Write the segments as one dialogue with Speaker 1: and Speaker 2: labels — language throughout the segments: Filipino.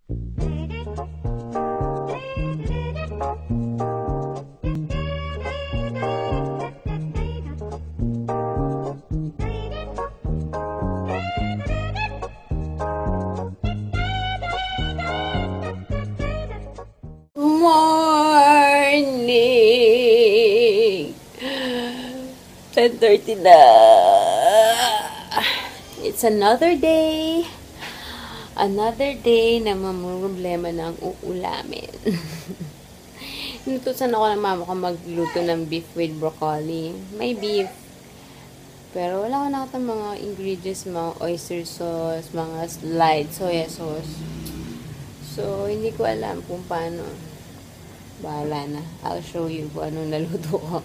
Speaker 1: Morning! 10:30 na. It's another day. Another day na mamroblema ng uulamin. Inutusan ako ng mama ko magluto ng beef with broccoli. May beef. Pero wala ko nakita mga ingredients, mga oyster sauce, mga light soya sauce. So, hindi ko alam kung paano. Bahala na. I'll show you kung anong naluto ko.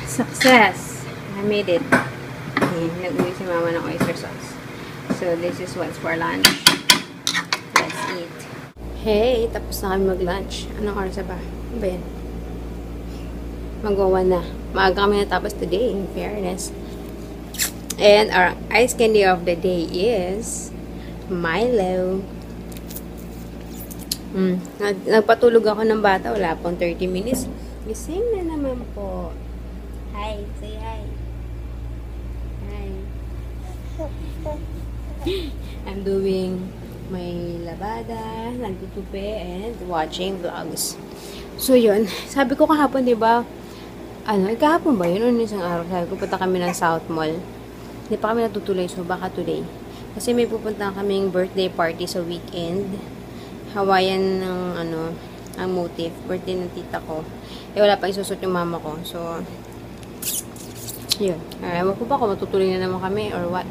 Speaker 1: Success! I made it. Okay, nag-uwi si mama ng oyster sauce. So, this is what's for lunch. Let's eat. Hey, tapos na kami mag-lunch. Anong oras ba? Ano ba yan? Mag-1 na. Maaga kami natapos today, in fairness. And our ice candy of the day is Milo. Nagpatulog ako ng bata. Wala pong 30 minutes. Gising na naman po. Hi. Say hi. Hi. I'm doing my labada, nagtutupi, and watching vlogs. So, yun. Sabi ko kahapon, diba? Kahapon ba yun? Isang araw. Sabi ko, punta kami ng South Mall. Hindi pa kami natutuloy. So, baka today. Kasi may pupunta kaming birthday party sa weekend. Hawaiian ang motif. Birthday ng tita ko. Wala pa isusot yung mama ko. So, yun. Ewan ko ba kung matutuloy na naman kami or what.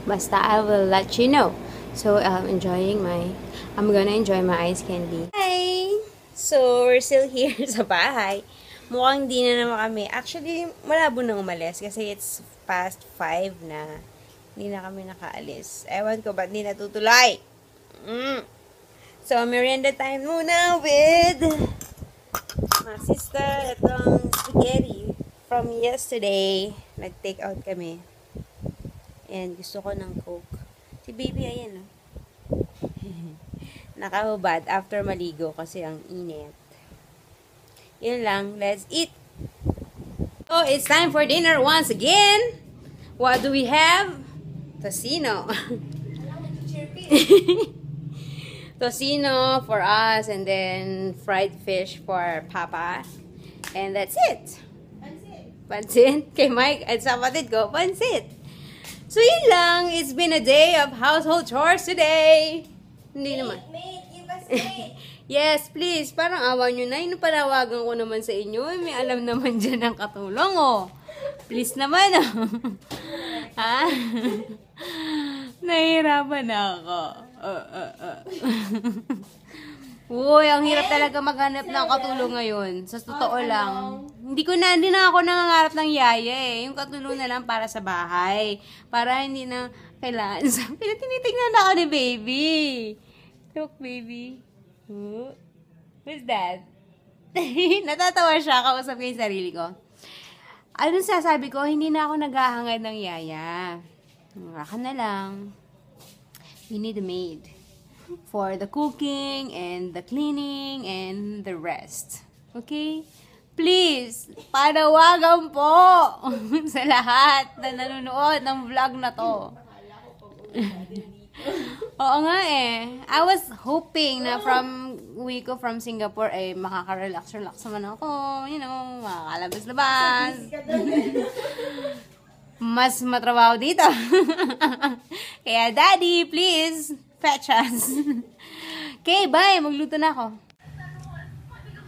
Speaker 1: Basta, I will let you know. So, I'm gonna enjoy my ice candy. Hi! So, we're still here sa bahay. Mukhang di na naman kami. Actually, malabo nang umalis kasi it's past 5 na. Hindi na kami nakaalis. Ewan ko ba't di natutuloy. So, merienda time muna with my sister. Itong spaghetti from yesterday. Nag-take out kami. And gusto ko ng Coke. Si baby, ayan, nakahubad after maligo kasi ang init. Yun lang. Let's eat! So, it's time for dinner once again. What do we have? Tocino. Tocino for us, and then fried fish for Papa. And that's it. Pansit. Kay Mike at sa kapatid ko, pansit. So, yun lang. It's been a day of household chores today. Hindi naman.
Speaker 2: Mate, give us mate.
Speaker 1: Yes, please. Parang awa nyo na. Panawagan ko naman sa inyo. May alam naman dyan ang katulong, oh. Please naman, oh. Ha? Nahihirapan na ako. Uy, ang hirap talaga maghanap ng katulong ngayon. Sa totoo lang. Hindi na ako nangangarap ng yaya eh. Yung katulong na lang para sa bahay. Para hindi na kailangan. Tinitignan ako ni baby. Look, baby. Who's that? Natatawa siya. Kausap ko yung sarili ko. Ano sasabi ko? Hindi na ako naghahangad ng yaya. Ka na lang. We need a maid for the cooking and the cleaning and the rest. Okay? Please, panawagan po sa lahat na nanonood ng vlog na to. Oo nga eh. I was hoping na from uwi ko from Singapore, makaka-relax naman ako. You know, makakalabas-labas. Mas matrabaho dito. Kaya, Daddy, please, fetch us. Okay, bye. Magluto na ako.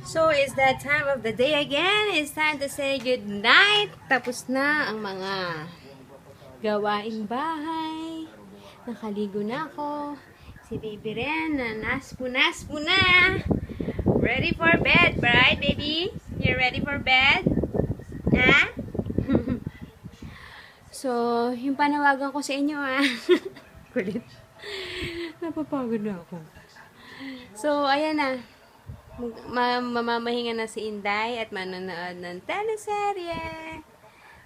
Speaker 1: So, it's that time of the day again. It's time to say good night. Tapos na ang mga gawaing bahay. Nakaligo na ako. Si baby rin na naspo na. Ready for bed, right, baby? You ready for bed? Ha? So, yung panawagan ko sa inyo, kulit. Napapagod na ako. So, ayan na. Mamamahinga na si Inday at manonood ng teleserye.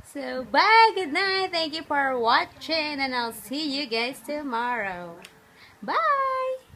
Speaker 1: So, bye! Good night! Thank you for watching and I'll see you guys tomorrow. Bye!